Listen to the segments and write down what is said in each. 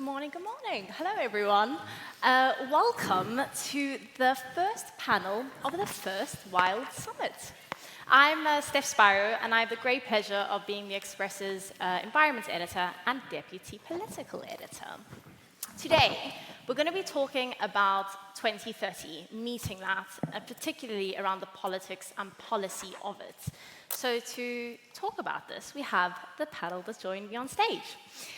Good morning, good morning. Hello, everyone. Welcome to the first panel of the first Wild Summit. I'm Steph Spyro, and I have the great pleasure of being the Express's environment editor and deputy political editor. Today, we're going to be talking about 2030, meeting that, particularly around the politics and policy of it. So to talk about this, we have the panel that's joined me on stage.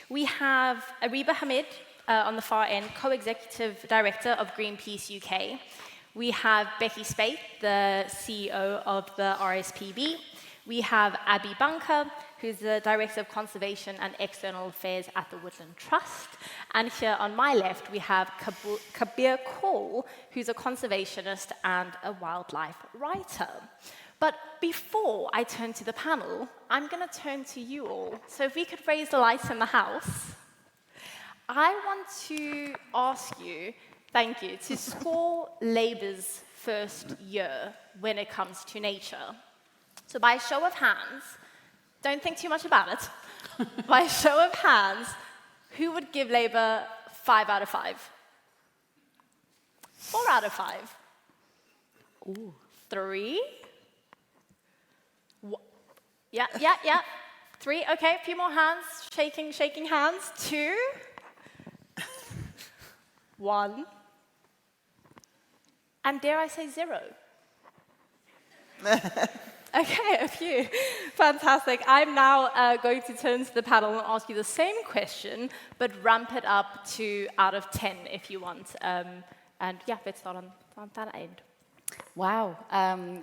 We have Areeba Hamid on the far end, co-executive director of Greenpeace UK. We have Beccy Speight, the CEO of the RSPB. We have Abi Banka, who's the Director of Conservation and External Affairs at the Woodland Trust. And here on my left, we have Kabir Kaul, who's a conservationist and a wildlife writer. But before I turn to the panel, I'm going to turn to you all. So if we could raise the lights in the house, I want to ask you, thank you, to score Labour's first year when it comes to nature. So by a show of hands, don't think too much about it. By a show of hands, who would give Labour 5 out of 5? 4 out of 5? Ooh. 3? Yeah. 3, okay, a few more hands, shaking hands. 2? 1? And dare I say 0? Okay, a few. Fantastic. I'm now going to turn to the panel and ask you the same question, but ramp it up to out of 10 if you want. And yeah, let's start on that end. Wow,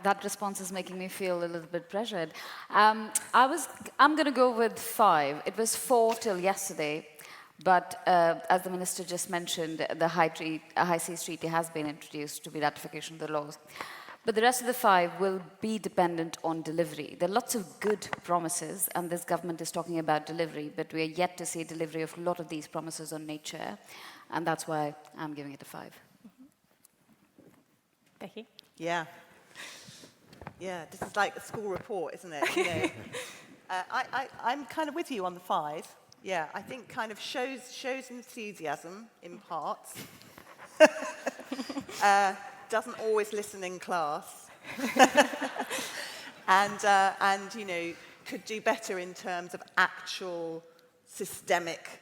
that response is making me feel a little bit pressured. I'm going to go with 5. It was 4 till yesterday, but as the minister just mentioned, the High Seas Treaty has been introduced to be ratification of the laws. But the rest of the 5 will be dependent on delivery. There are lots of good promises, and this government is talking about delivery, but we are yet to see delivery of a lot of these promises on nature, and that's why I'm giving it a 5. Beccy? Yeah, this is like a school report, isn't it? You know, I'm kind of with you on the 5. Yeah, I think kind of shows enthusiasm in parts. Doesn't always listen in class, and you know, could do better in terms of actual systemic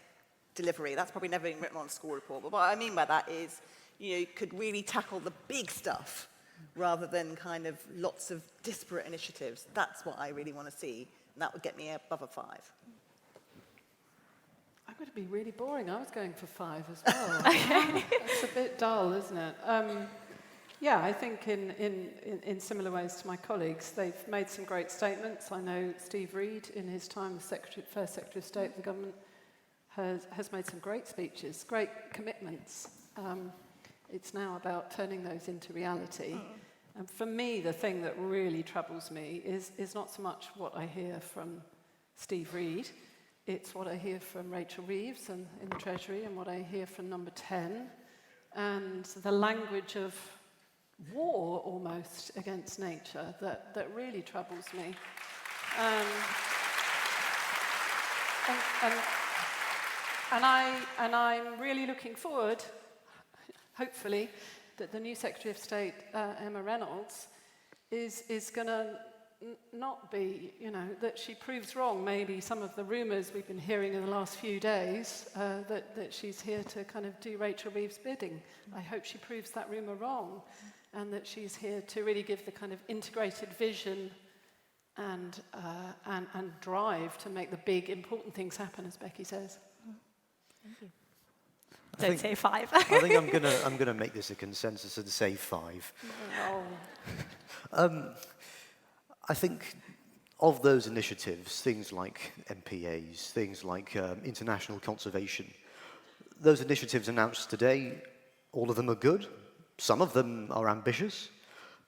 delivery. That's probably never been written on a school report. But what I mean by that is, you know, could really tackle the big stuff rather than kind of lots of disparate initiatives. That's what I really want to see, and that would get me above a 5. I'm going to be really boring. I was going for 5 as well. It's a bit dull, isn't it? Yeah, I think in similar ways to my colleagues, they've made some great statements. I know Steve Reed, in his time as first Secretary of State of the government, has made some great speeches, great commitments. It's now about turning those into reality. And for me, the thing that really troubles me is not so much what I hear from Steve Reed, it's what I hear from Rachel Reeves in the Treasury and what I hear from Number 10, and the language of war almost against nature that really troubles me. And I'm really looking forward, hopefully, that the new Secretary of State, Emma Reynolds, is going to not be, you know, that she proves wrong maybe some of the rumours we've been hearing in the last few days, that she's here to kind of do Rachel Reeves' bidding. I hope she proves that rumour wrong, and that she's here to really give the kind of integrated vision and drive to make the big, important things happen, as Beccy says. Thank you. Don't say 5. I think I'm gonna make this a consensus and say 5. Oh. I think of those initiatives, things like MPAs, things like international conservation, those initiatives announced today, all of them are good. Some of them are ambitious,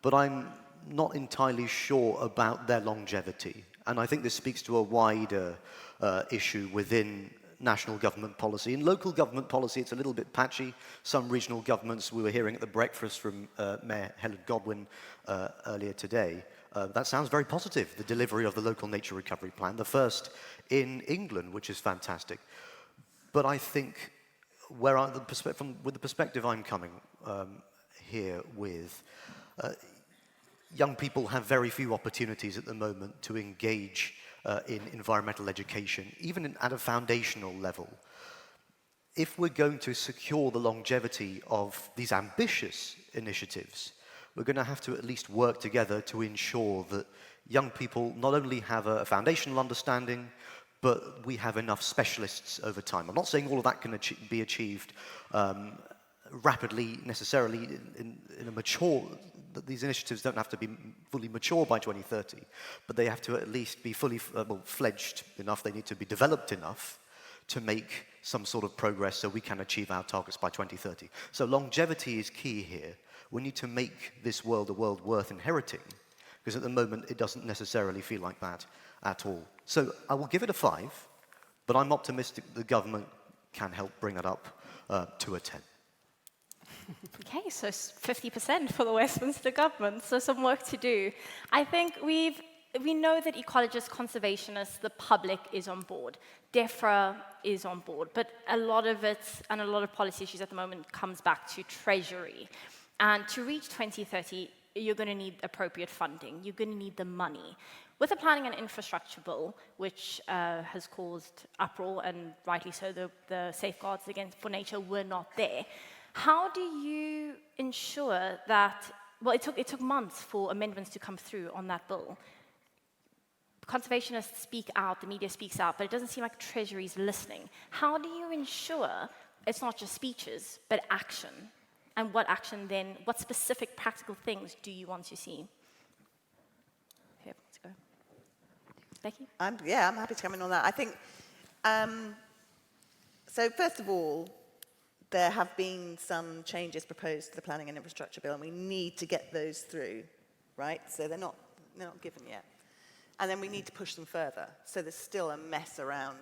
but I'm not entirely sure about their longevity. And I think this speaks to a wider issue within national government policy. In local government policy, it's a little bit patchy. Some regional governments, we were hearing at the breakfast from Mayor Helen Godwin earlier today, that sounds very positive, the delivery of the local nature recovery plan, the first in England, which is fantastic. But I think with the perspective I'm coming here with, young people have very few opportunities at the moment to engage in environmental education, even at a foundational level. If we're going to secure the longevity of these ambitious initiatives, we're going to have to at least work together to ensure that young people not only have a foundational understanding, but we have enough specialists over time. I'm not saying all of that can be achieved rapidly, necessarily, in a mature, that these initiatives don't have to be fully mature by 2030, but they have to at least be fully fledged enough, they need to be developed enough to make some sort of progress so we can achieve our targets by 2030. So longevity is key here. We need to make this world a world worth inheriting, because at the moment it doesn't necessarily feel like that at all. So I will give it a 5, but I'm optimistic the government can help bring it up to a 10. Okay, so 50% for the Westminster government, so some work to do. I think we know that ecologists, conservationists, the public is on board. DEFRA is on board, but a lot of it and a lot of policy issues at the moment comes back to Treasury. And to reach 2030, you're going to need appropriate funding. You're going to need the money. With the Planning and Infrastructure Bill, which has caused uproar, and rightly so, the safeguards for nature were not there. How do you ensure that, well, it took months for amendments to come through on that bill. Conservationists speak out, the media speaks out, but it doesn't seem like Treasury's listening. How do you ensure it's not just speeches, but action? And what action then, what specific practical things do you want to see? Here, let's go. Becky? I'm happy to come in on that. I think, so first of all, there have been some changes proposed to the Planning and Infrastructure Bill, and we need to get those through, right? So they're not given yet. And then we need to push them further. So there's still a mess around,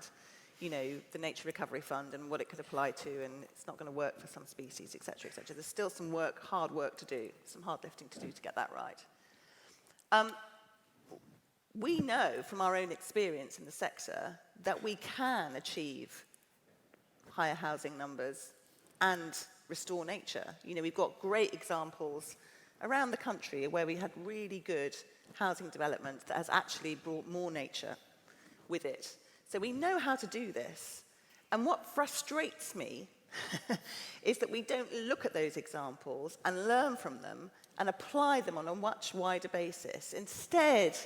the Nature Recovery Fund and what it could apply to, and it's not going to work for some species, et cetera, et cetera. There's still some hard work to do, some hard lifting to do to get that right. We know from our own experience in the sector that we can achieve higher housing numbers and restore nature. We've got great examples around the country where we had really good housing development that has actually brought more nature with it. So we know how to do this. And what frustrates me is that we don't look at those examples and learn from them and apply them on a much wider basis. Instead,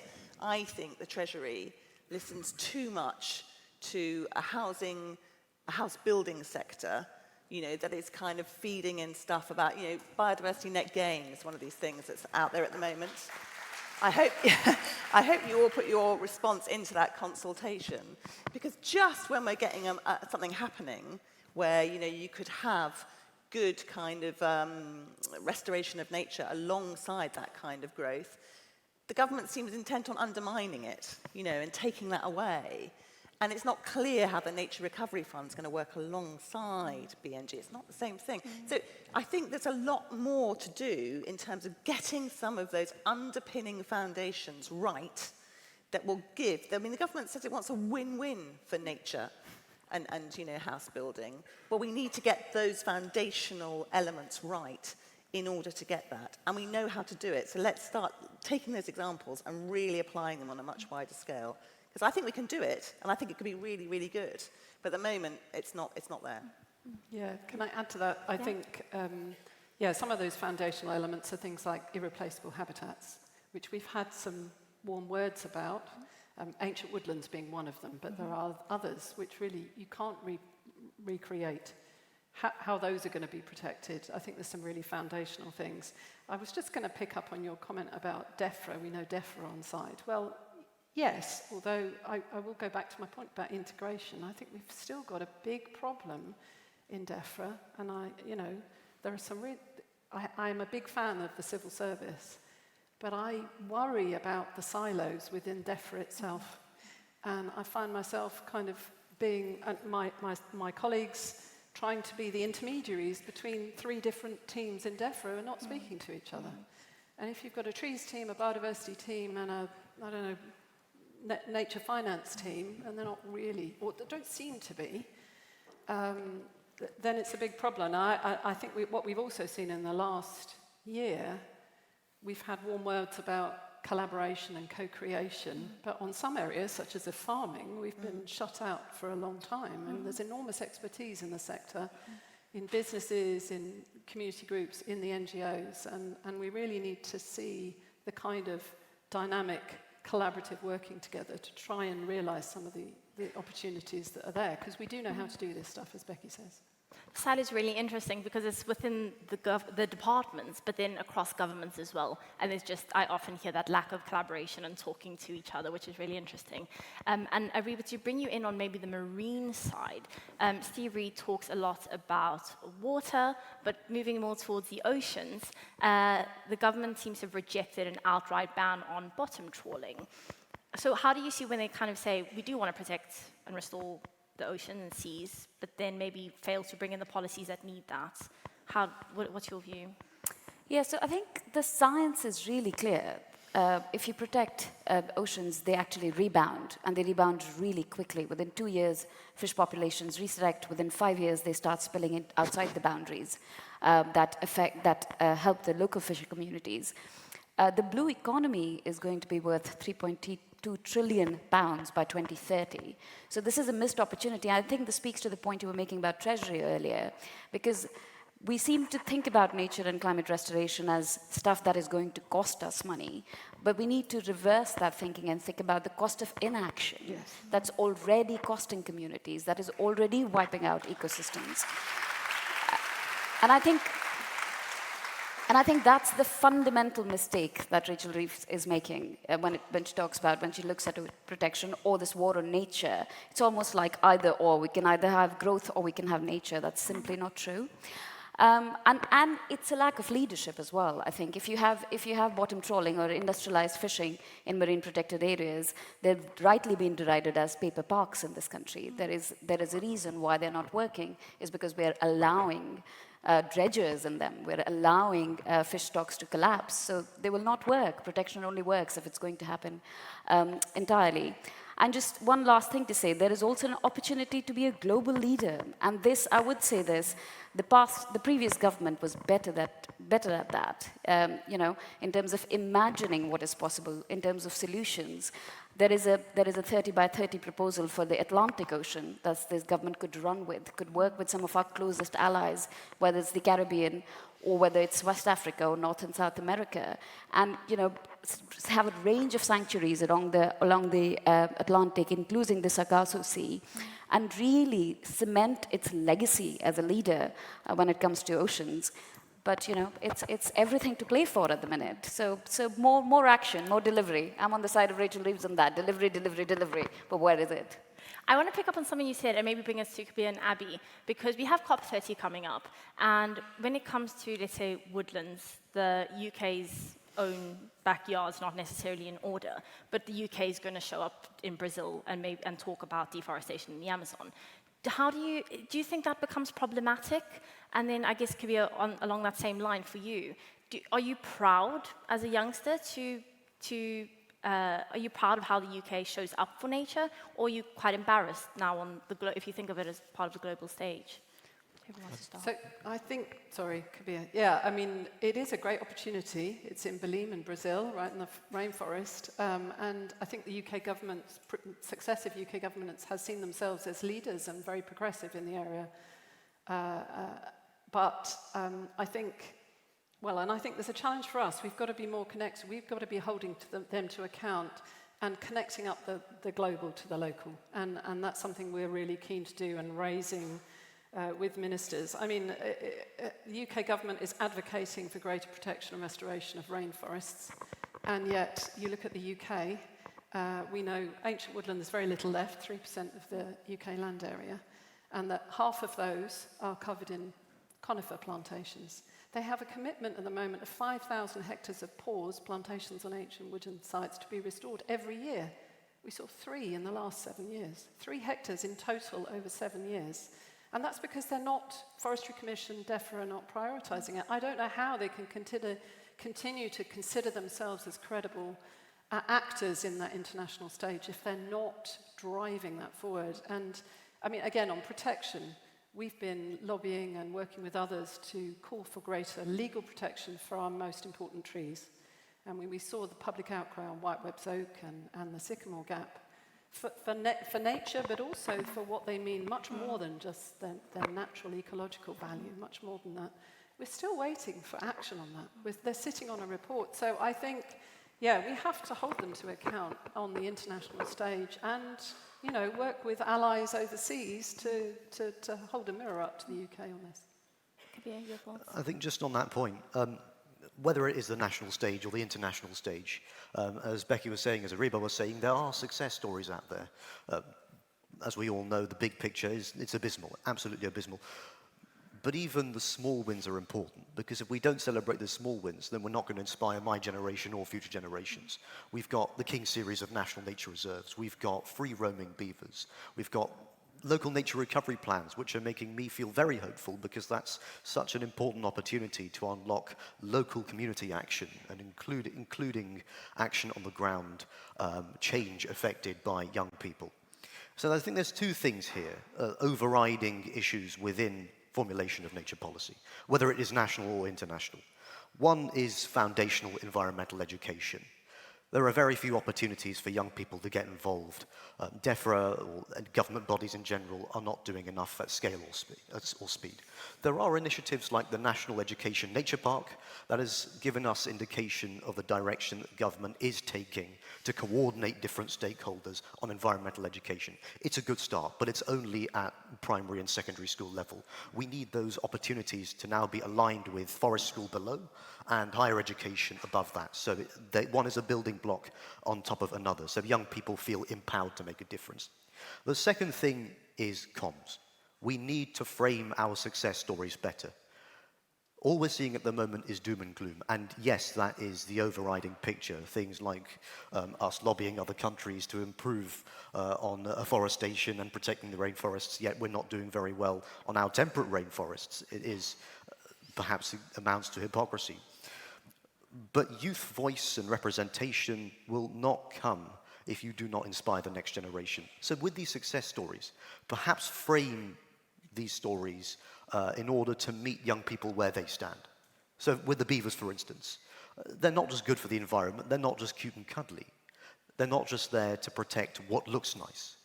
I think the Treasury listens too much to a house building sector, that is kind of feeding in stuff about, biodiversity net gain is one of these things that's out there at the moment. I hope you all put your response into that consultation, because just when we're getting something happening where, you could have good kind of restoration of nature alongside that kind of growth, the government seems intent on undermining it, and taking that away. And it's not clear how the Nature Recovery Fund is going to work alongside BNG. It's not the same thing. So I think there's a lot more to do in terms of getting some of those underpinning foundations right that will give. I mean, the government says it wants a win-win for nature and house building. Well, we need to get those foundational elements right in order to get that. And we know how to do it. So let's start taking those examples and really applying them on a much wider scale. Because I think we can do it, and I think it could be really, really good. But at the moment, it's not there. Yeah, can I add to that? I think, some of those foundational elements are things like irreplaceable habitats, which we've had some warm words about, ancient woodlands being one of them, but there are others which really you can't recreate. How those are going to be protected, I think there's some really foundational things. I was just going to pick up on your comment about DEFRA. We know DEFRA on site. Well, yes, although I will go back to my point about integration. I think we've still got a big problem in DEFRA, and there are some I'm a big fan of the civil service, but I worry about the silos within DEFRA itself. And I find myself kind of being, my colleagues, trying to be the intermediaries between 3 different teams in DEFRA and not speaking to each other. And if you've got a trees team, a biodiversity team, and a, nature finance team, and they're not really, or they don't seem to be, then it's a big problem. I think what we've also seen in the last year, we've had warm words about collaboration and co-creation, but on some areas, such as the farming, we've been shut out for a long time, and there's enormous expertise in the sector, in businesses, in community groups, in the NGOs, and we really need to see the kind of dynamic, collaborative working together to try and realise some of the opportunities that are there, because we do know how to do this stuff, as Beccy says. The side is really interesting because it's within the departments, but then across governments as well. And it's just, I often hear that lack of collaboration and talking to each other, which is really interesting. And Areeba, to bring you in on maybe the marine side, Steve Reed talks a lot about water, but moving more towards the oceans, the government seems to have rejected an outright ban on bottom trawling. So how do you see when they kind of say, we do want to protect and restore the ocean and seas, but then maybe fail to bring in the policies that need that? What's your view? Yeah, so I think the science is really clear. If you protect oceans, they actually rebound, and they rebound really quickly. Within 2 years, fish populations resurrect. Within 5 years, they start spilling it outside the boundaries that help the local fishing communities. The blue economy is going to be worth £3.2 trillion by 2030. So this is a missed opportunity. I think this speaks to the point you were making about Treasury earlier, because we seem to think about nature and climate restoration as stuff that is going to cost us money, but we need to reverse that thinking and think about the cost of inaction. Yes. That's already costing communities, that is already wiping out ecosystems. And I think that's the fundamental mistake that Rachel Reeves is making when she looks at protection or this war on nature. It's almost like either or. We can either have growth or we can have nature. That's simply not true. And it's a lack of leadership as well. I think if you have bottom trawling or industrialized fishing in marine protected areas, they've rightly been derided as paper parks in this country. There is a reason why they're not working, is because we're allowing dredgers in them. We're allowing fish stocks to collapse. So they will not work. Protection only works if it's going to happen entirely. And just one last thing to say, there is also an opportunity to be a global leader. And this, I would say this, the previous government was better at that, in terms of imagining what is possible, in terms of solutions. There is a 30 by 30 proposal for the Atlantic Ocean that this government could run with, could work with some of our closest allies, whether it's the Caribbean or whether it's West Africa or North and South America, and have a range of sanctuaries along the Atlantic, including the Sargasso Sea, and really cement its legacy as a leader when it comes to oceans. But it's everything to play for at the minute. So more action, more delivery. I'm on the side of Rachel Reeves on that. Delivery. But where is it? I want to pick up on something you said and maybe bring us to Kabir and Abby, because we have COP30 coming up. And when it comes to, let's say, woodlands, the UK's own backyard's not necessarily in order, but the UK is going to show up in Brazil and talk about deforestation in the Amazon. Do you think that becomes problematic? And then I guess, Kabir, along that same line for you, are you proud as a youngster are you proud of how the UK shows up for nature, or are you quite embarrassed now if you think of it as part of the global stage? Who wants to start? So I think, sorry, Kabir. Yeah, I mean, it is a great opportunity. It's in Belém in Brazil, right in the rainforest. And I think the UK government, successive UK governments, has seen themselves as leaders and very progressive in the area. But I think there's a challenge for us. We've got to be more connected. We've got to be holding them to account and connecting up the global to the local. And that's something we're really keen to do and raising with ministers. I mean, the UK government is advocating for greater protection and restoration of rainforests. And yet, you look at the UK, we know ancient woodland, there's very little left, 3% of the UK land area. And that half of those are covered in conifer plantations. They have a commitment at the moment of 5,000 hectares of PAWS, plantations on ancient woodland sites, to be restored every year. We saw 3 in the last 7 years. 3 hectares in total over 7 years. And that's because they're not, Forestry Commission, DEFRA are not prioritising it. I don't know how they can continue to consider themselves as credible actors in that international stage if they're not driving that forward. And I mean, again, on protection, we've been lobbying and working with others to call for greater legal protection for our most important trees. And we saw the public outcry on whiteweb's oak and the sycamore gap for nature, but also for what they mean, much more than just their natural ecological value, much more than that. We're still waiting for action on that. They're sitting on a report. So I think, yeah, we have to hold them to account on the international stage and, you know, work with allies overseas to hold a mirror up to the UK on this. Kabir, your thoughts? I think just on that point, whether it is the national stage or the international stage, as Beccy was saying, as Areeba was saying, there are success stories out there. As we all know, the big picture it's abysmal, absolutely abysmal. But even the small wins are important, because if we don't celebrate the small wins, then we're not going to inspire my generation or future generations. We've got the King series of national nature reserves. We've got free roaming beavers. We've got local nature recovery plans, which are making me feel very hopeful, because that's such an important opportunity to unlock local community action and including action on the ground, change affected by young people. So I think there's two things here, overriding issues within formulation of nature policy, whether it is national or international. One is foundational environmental education. There are very few opportunities for young people to get involved. DEFRA and government bodies in general are not doing enough at scale or speed. There are initiatives like the National Education Nature Park that has given us indication of the direction that government is taking to coordinate different stakeholders on environmental education. It's a good start, but it's only at primary and secondary school level. We need those opportunities to now be aligned with forest school below and higher education above that. So one is a building block on top of another, so young people feel empowered to make a difference. The second thing is comms. We need to frame our success stories better. All we're seeing at the moment is doom and gloom, and yes, that is the overriding picture. Things like us lobbying other countries to improve on afforestation and protecting the rainforests, yet we're not doing very well on our temperate rainforests. It is, perhaps amounts to hypocrisy. But youth voice and representation will not come if you do not inspire the next generation. So with these success stories, perhaps frame these stories in order to meet young people where they stand. So with the beavers, for instance, they're not just good for the environment, they're not just cute and cuddly. They're not just there to protect what looks nice.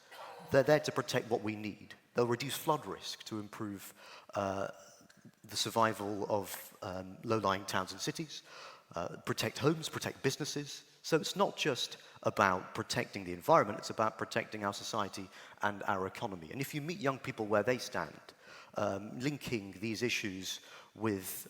They're there to protect what we need. They'll reduce flood risk to improve the survival of low-lying towns and cities, protect homes, protect businesses. So it's not just about protecting the environment, it's about protecting our society and our economy. And if you meet young people where they stand, linking these issues with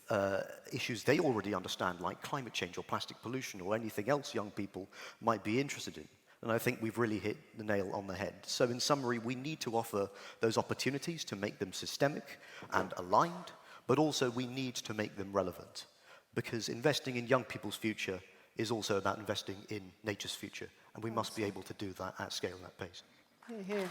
issues they already understand, like climate change or plastic pollution or anything else young people might be interested in, and I think we've really hit the nail on the head. So in summary, we need to offer those opportunities to make them systemic and aligned, but also we need to make them relevant, because investing in young people's future is also about investing in nature's future, and we must be able to do that at scale and at pace. Hear, hear.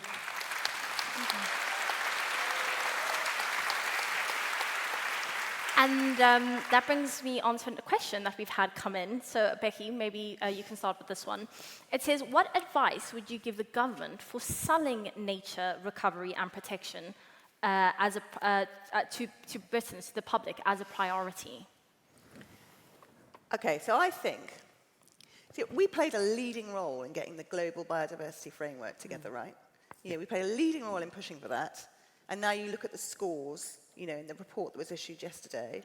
And that brings me on to a question that we've had come in. So, Beccy, maybe you can start with this one. It says, what advice would you give the government for selling nature recovery and protection to Britons, to the public, as a priority? Okay, so I think we played a leading role in getting the global biodiversity framework together, right? You know, we played a leading role in pushing for that. And now you look at the scores, you know, in the report that was issued yesterday,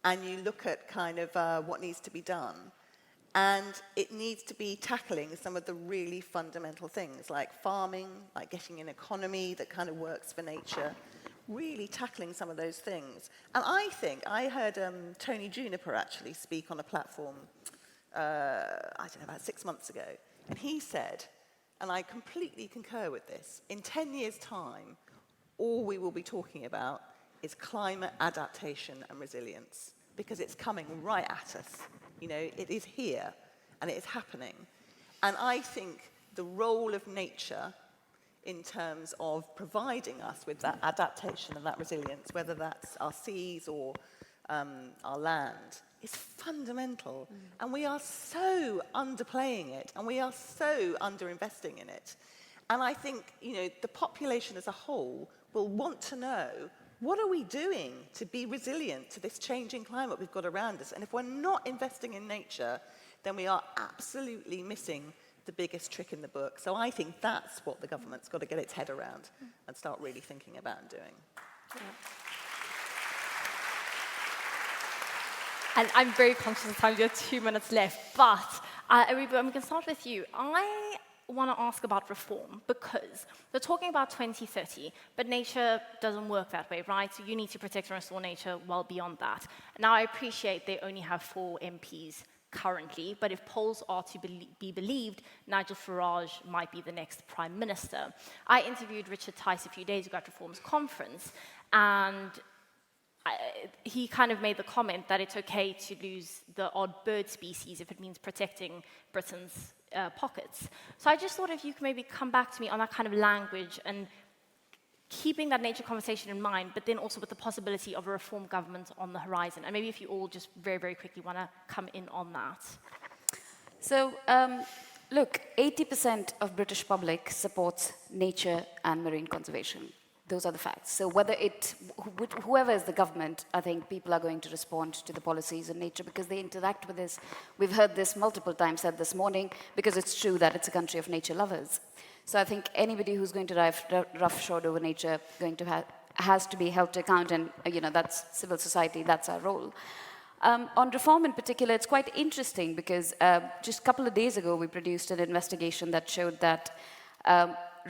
and you look at kind of what needs to be done. And it needs to be tackling some of the really fundamental things, like farming, like getting an economy that kind of works for nature, really tackling some of those things. And I think, I heard Tony Juniper actually speak on a platform, I don't know, about 6 months ago. And he said, and I completely concur with this, in 10 years' time, all we will be talking about is climate adaptation and resilience, because it's coming right at us. You know, it is here, and it is happening. And I think the role of nature in terms of providing us with that adaptation and that resilience, whether that's our seas or our land, is fundamental. And we are so underplaying it, and we are so underinvesting in it. And I think, the population as a whole will want to know, what are we doing to be resilient to this changing climate we've got around us? And if we're not investing in nature, then we are absolutely missing the biggest trick in the book. So I think that's what the government's got to get its head around and start really thinking about and doing. Yeah. And I'm very conscious of time. We have 2 minutes left. But, Areeba, I'm going to start with you. I want to ask about reform because they're talking about 2030, but nature doesn't work that way, right? So you need to protect and restore nature well beyond that. Now, I appreciate they only have 4 MPs currently, but if polls are to be believed, Nigel Farage might be the next Prime Minister. I interviewed Richard Tice a few days ago at Reform's conference, and he kind of made the comment that it's okay to lose the odd bird species if it means protecting Britain's pockets. So I just thought if you could maybe come back to me on that kind of language and keeping that nature conversation in mind, but then also with the possibility of a reform government on the horizon. And maybe if you all just very, very quickly want to come in on that. So, look, 80% of British public supports nature and marine conservation. Those are the facts. So whoever is the government, I think people are going to respond to the policies in nature because they interact with this. We've heard this multiple times said this morning because it's true that it's a country of nature lovers. So I think anybody who's going to drive roughshod over nature has to be held to account, and that's civil society, that's our role. On reform in particular, it's quite interesting because just a couple of days ago we produced an investigation that showed that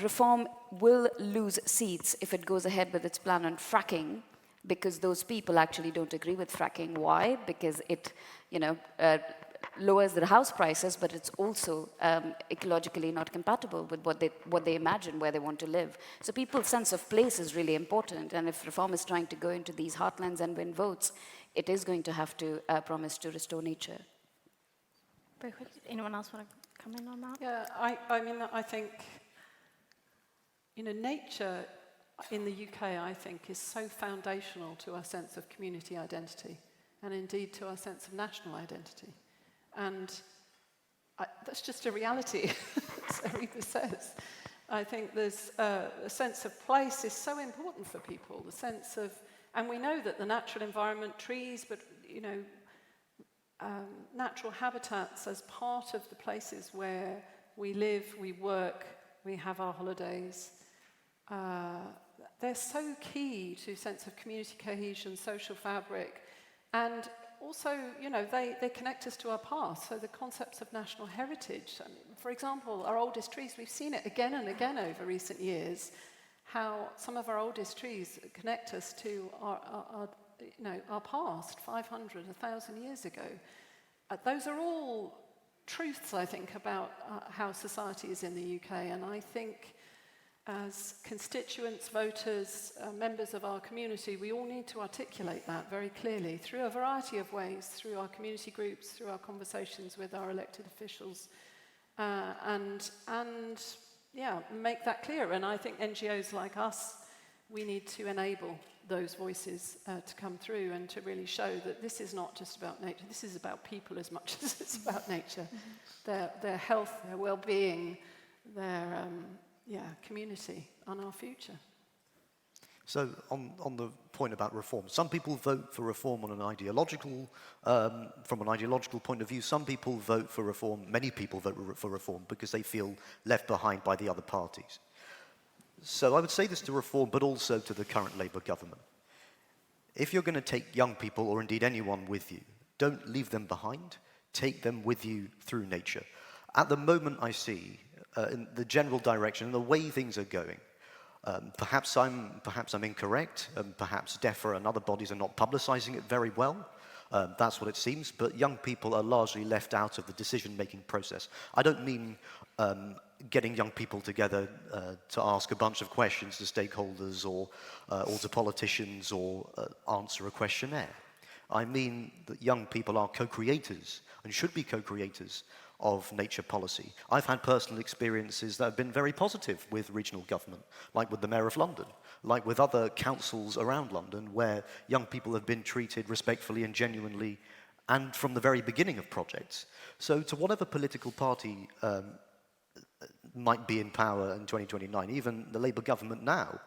reform will lose seats if it goes ahead with its plan on fracking, because those people actually don't agree with fracking. Why? Because it, lowers their house prices, but it's also ecologically not compatible with what they imagine where they want to live. So people's sense of place is really important, and if reform is trying to go into these heartlands and win votes, it is going to have to promise to restore nature. Very quickly, anyone else want to come in on that? Yeah, I think, nature in the UK, I think, is so foundational to our sense of community identity and indeed to our sense of national identity. And that's just a reality, as Areeba says. I think there's a sense of place is so important for people, the sense of, and we know that the natural environment, trees, but, natural habitats as part of the places where we live, we work, we have our holidays, they're so key to a sense of community cohesion, social fabric, and also, they connect us to our past. So the concepts of national heritage, for example, our oldest trees, we've seen it again and again over recent years, how some of our oldest trees connect us to our past, 500, 1,000 years ago. Those are all truths, I think, about how society is in the UK, and I think as constituents, voters, members of our community, we all need to articulate that very clearly through a variety of ways, through our community groups, through our conversations with our elected officials, and make that clear. And I think NGOs like us, we need to enable those voices to come through and to really show that this is not just about nature, this is about people as much as it's about nature, their health, their well-being, their community, on our future. So on the point about reform, some people vote for reform on an ideological, from an ideological point of view. Some people vote for reform, many people vote for reform because they feel left behind by the other parties. So I would say this to reform, but also to the current Labour government. If you're going to take young people, or indeed anyone with you, don't leave them behind, take them with you through nature. At the moment I see, in the general direction, and the way things are going, perhaps I'm incorrect, perhaps DEFRA and other bodies are not publicising it very well. That's what it seems, but young people are largely left out of the decision-making process. I don't mean getting young people together to ask a bunch of questions to stakeholders or to politicians or answer a questionnaire. I mean that young people are co-creators and should be co-creators of nature policy. I've had personal experiences that have been very positive with regional government, like with the Mayor of London, like with other councils around London, where young people have been treated respectfully and genuinely, and from the very beginning of projects. So to whatever political party might be in power in 2029, even the Labour government now,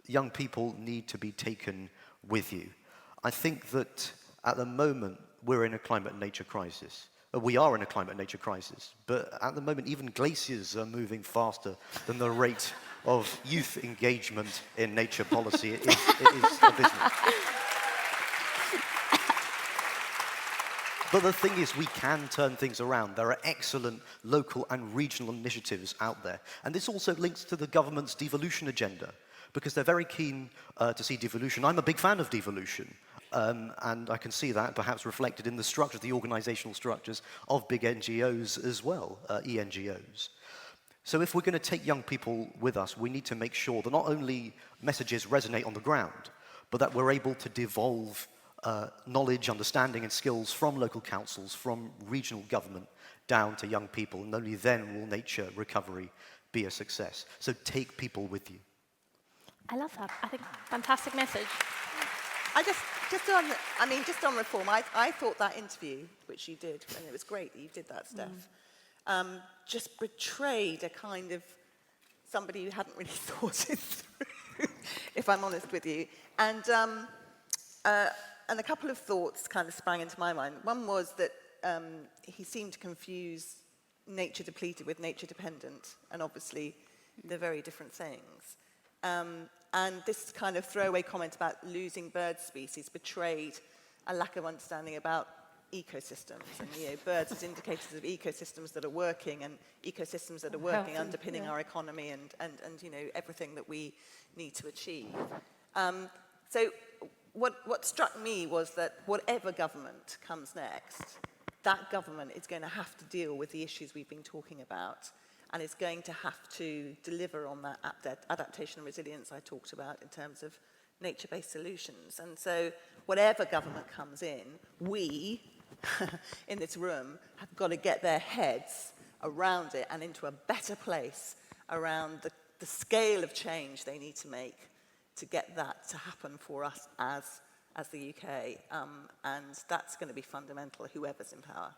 young people need to be taken with you. I think that at the moment we're in a climate and nature crisis. We are in a climate and nature crisis, but at the moment even glaciers are moving faster than the rate of youth engagement in nature policy is abysmal. But the thing is, we can turn things around. There are excellent local and regional initiatives out there. And this also links to the government's devolution agenda, because they're very keen to see devolution. I'm a big fan of devolution, and I can see that perhaps reflected in the structure, the organizational structures of big NGOs as well, ENGOs. So if we're going to take young people with us, we need to make sure that not only messages resonate on the ground, but that we're able to devolve knowledge, understanding and skills from local councils, from regional government, down to young people, and only then will nature recovery be a success. So take people with you. I love that. I think fantastic message. Just on reform, I thought that interview, which you did, and it was great that you did that, Steph, just betrayed a kind of somebody who hadn't really thought it through, if I'm honest with you. And a couple of thoughts kind of sprang into my mind. One was that he seemed to confuse nature depleted with nature dependent, and obviously they're very different things. And this kind of throwaway comment about losing bird species betrayed a lack of understanding about ecosystems, and birds as indicators of ecosystems that are working, and ecosystems that are working underpinning our economy and everything that we need to achieve. So what struck me was that whatever government comes next, that government is going to have to deal with the issues we've been talking about, and is going to have to deliver on that adaptation and resilience I talked about in terms of nature-based solutions. And so whatever government comes in, we in this room have got to get their heads around it and into a better place around the scale of change they need to make to get that to happen for us as the UK. And that's going to be fundamental, whoever's in power.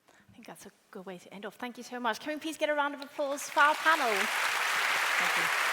I think that's a good way to end off. Thank you so much. Can we please get a round of applause for our panel? Thank you.